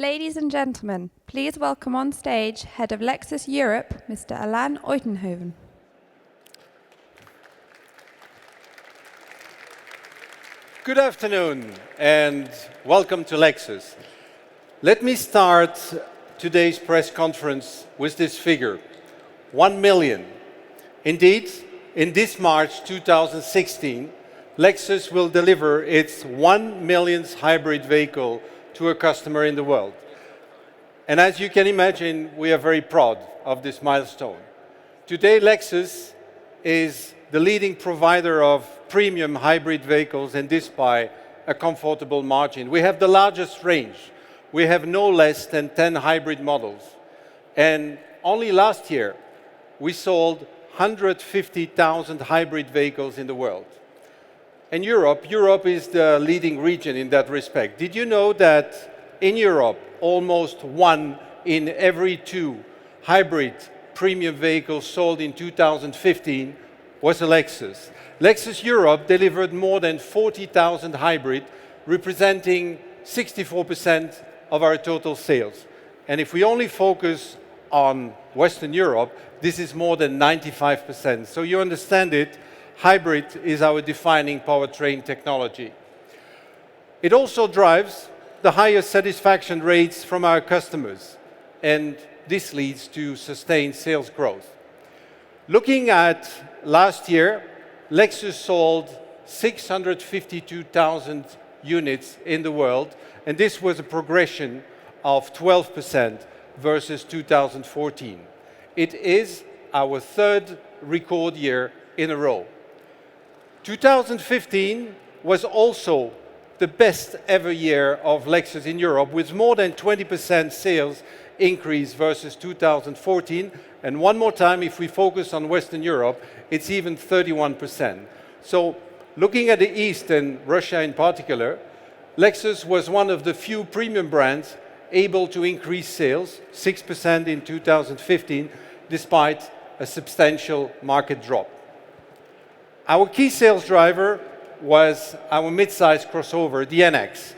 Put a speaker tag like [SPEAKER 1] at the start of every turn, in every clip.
[SPEAKER 1] Ladies and gentlemen, please welcome on stage Head of Lexus Europe, Mr. Alain Uitenhoven.
[SPEAKER 2] Good afternoon and welcome to Lexus. Let me start today's press conference with this figure, 1 million. Indeed, in this March 2016, Lexus will deliver its 1 millionth hybrid vehicle to a customer in the world. And as you can imagine, we are very proud of this milestone. Today, Lexus is the leading provider of premium hybrid vehicles, and this by a comfortable margin. We have the largest range. We have no less than 10 hybrid models. And only last year, we sold 150,000 hybrid vehicles in the world. And Europe is the leading region in that respect. Did you know that in Europe, almost 1 in every 2 hybrid premium vehicles sold in 2015 was a Lexus? Lexus Europe delivered more than 40,000 hybrid, representing 64% of our total sales. And if we only focus on Western Europe, this is more than 95%. So you understand it, hybrid is our defining powertrain technology. It also drives the highest satisfaction rates from our customers, and this leads to sustained sales growth. Looking at last year, Lexus sold 652,000 units in the world, and this was a progression of 12% versus 2014. It is our third record year in a row. 2015 was also the best ever year of Lexus in Europe, with more than 20% sales increase versus 2014. And one more time, if we focus on Western Europe, it's even 31%. So looking at the East and Russia in particular, Lexus was one of the few premium brands able to increase sales, 6% in 2015, despite a substantial market drop. Our key sales driver was our mid-size crossover, the NX.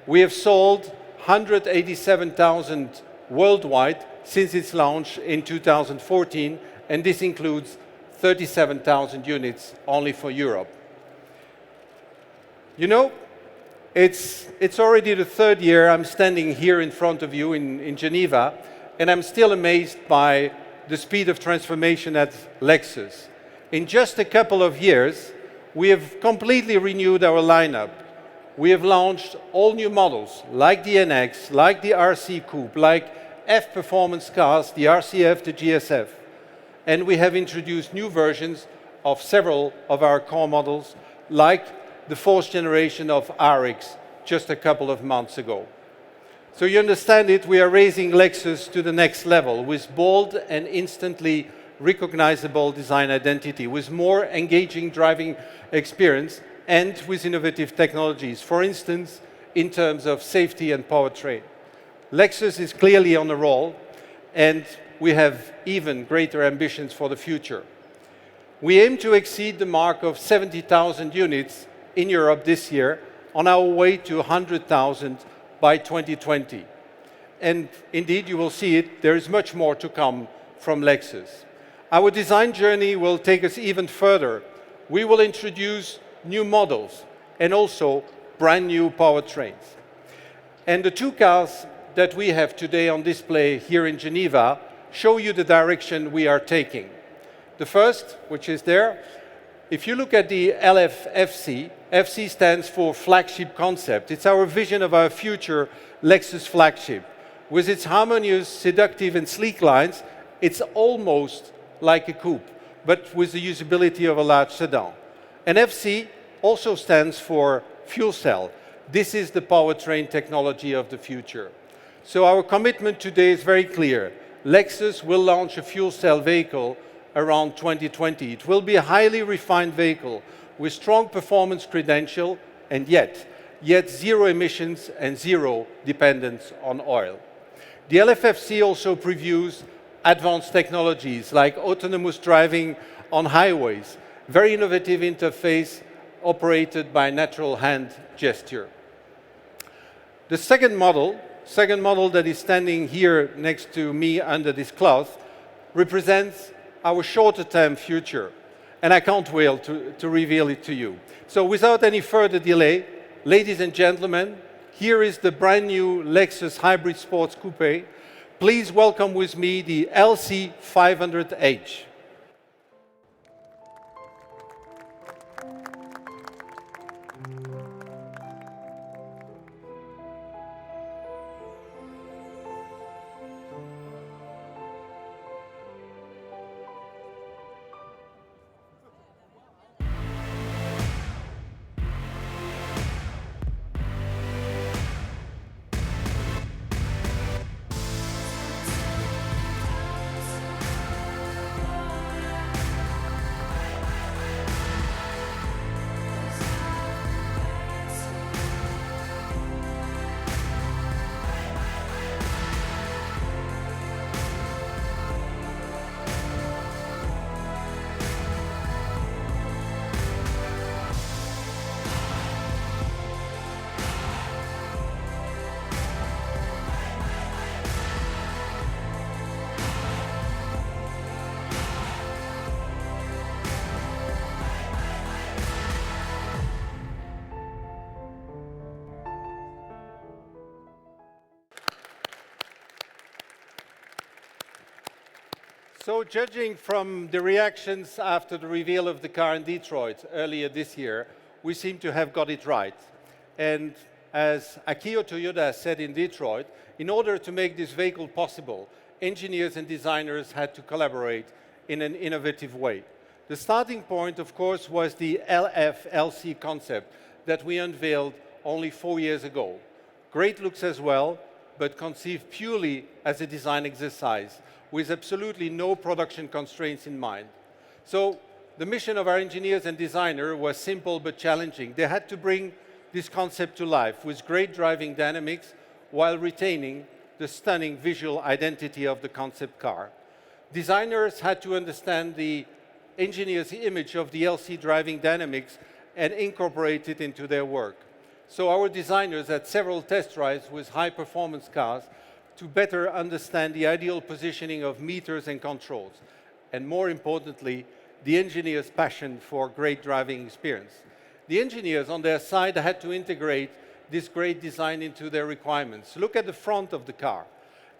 [SPEAKER 2] We have sold 187,000 worldwide since its launch in 2014, and this includes 37,000 units only for Europe. You know, it's already the third year I'm standing here in front of you in Geneva, and I'm still amazed by the speed of transformation at Lexus. In just a couple of years, we have completely renewed our lineup. We have launched all new models, like the NX, like the RC Coupe, like F performance cars, the RCF, the GSF. And we have introduced new versions of several of our core models, like the 4th generation of RX just a couple of months ago. So you understand it, we are raising Lexus to the next level with bold and instantly recognizable design identity, with more engaging driving experience and with innovative technologies, for instance, in terms of safety and powertrain. Lexus is clearly on a roll, and we have even greater ambitions for the future. We aim to exceed the mark of 70,000 units in Europe this year, on our way to 100,000 by 2020. And indeed, you will see it, there is much more to come from Lexus. Our design journey will take us even further. We will introduce new models and also brand new powertrains. And the 2 cars that we have today on display here in Geneva show you the direction we are taking. The first, which is there, if you look at the LFFC, FC stands for flagship concept. It's our vision of our future Lexus flagship. With its harmonious, seductive and sleek lines, it's almost like a coupe, but with the usability of a large sedan. And FC also stands for fuel cell. This is the powertrain technology of the future. So our commitment today is very clear. Lexus will launch a fuel cell vehicle around 2020. It will be a highly refined vehicle with strong performance credential and yet zero emissions and zero dependence on oil. The LFFC also previews advanced technologies like autonomous driving on highways, very innovative interface operated by natural hand gesture. The second model second model that is standing here next to me under this cloth represents our shorter term future. And I can't wait to reveal it to you. So without any further delay, ladies and gentlemen, here is the brand new Lexus Hybrid Sports Coupe. Please welcome with me the LC 500H. So judging from the reactions after the reveal of the car in Detroit earlier this year, we seem to have got it right. And as Akio Toyoda said in Detroit, in order to make this vehicle possible, engineers and designers had to collaborate in an innovative way. The starting point, of course, was the LF-LC concept that we unveiled only 4 years ago. Great looks as well, but conceived purely as a design exercise, with absolutely no production constraints in mind. So the mission of our engineers and designers was simple but challenging. They had to bring this concept to life with great driving dynamics while retaining the stunning visual identity of the concept car. Designers had to understand the engineer's image of the LC driving dynamics and incorporate it into their work. So our designers had several test drives with high-performance cars to better understand the ideal positioning of meters and controls, and more importantly, the engineers' passion for great driving experience. The engineers on their side had to integrate this great design into their requirements. Look at the front of the car.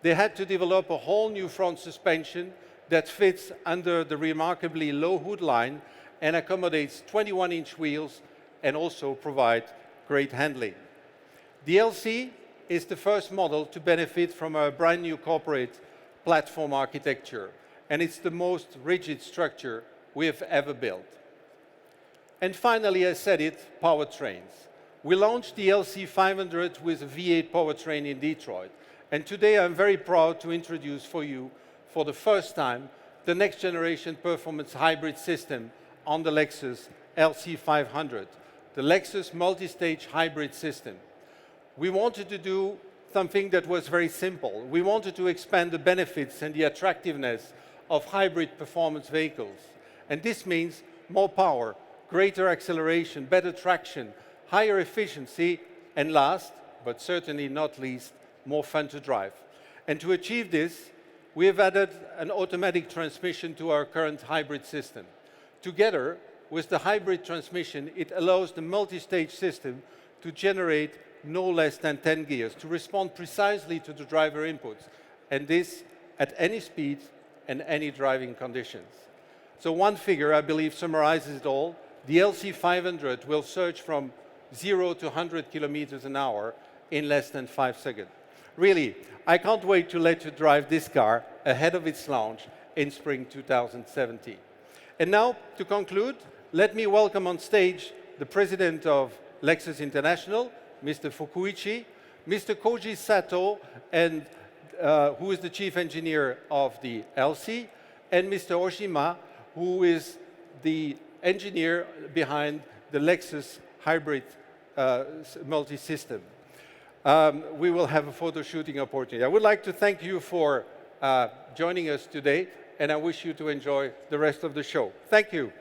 [SPEAKER 2] They had to develop a whole new front suspension that fits under the remarkably low hood line and accommodates 21-inch wheels and also provide great handling. The LC is the first model to benefit from a brand new corporate platform architecture, and it's the most rigid structure we have ever built. And finally, I said it, powertrains. We launched the LC 500 with a V8 powertrain in Detroit, and today I'm very proud to introduce for you, for the first time, the next generation performance hybrid system on the Lexus LC 500, the Lexus multi-stage hybrid system. We wanted to do something that was very simple. We wanted to expand the benefits and the attractiveness of hybrid performance vehicles. And this means more power, greater acceleration, better traction, higher efficiency, and last, but certainly not least, more fun to drive. And to achieve this, we have added an automatic transmission to our current hybrid system. Together with the hybrid transmission, it allows the multi-stage system to generate no less than 10 gears, to respond precisely to the driver inputs, and this at any speed and any driving conditions. So one figure, I believe, summarizes it all. The LC 500 will surge from 0 to 100 kilometers an hour in less than 5 seconds. Really, I can't wait to let you drive this car ahead of its launch in spring 2017. And now, to conclude, let me welcome on stage the president of Lexus International, Mr. Fukuichi, Mr. Koji Sato, and, who is the chief engineer of the LC, and Mr. Oshima, who is the engineer behind the Lexus hybrid multi-system. We will have a photo shooting opportunity. I would like to thank you for joining us today, and I wish you to enjoy the rest of the show. Thank you.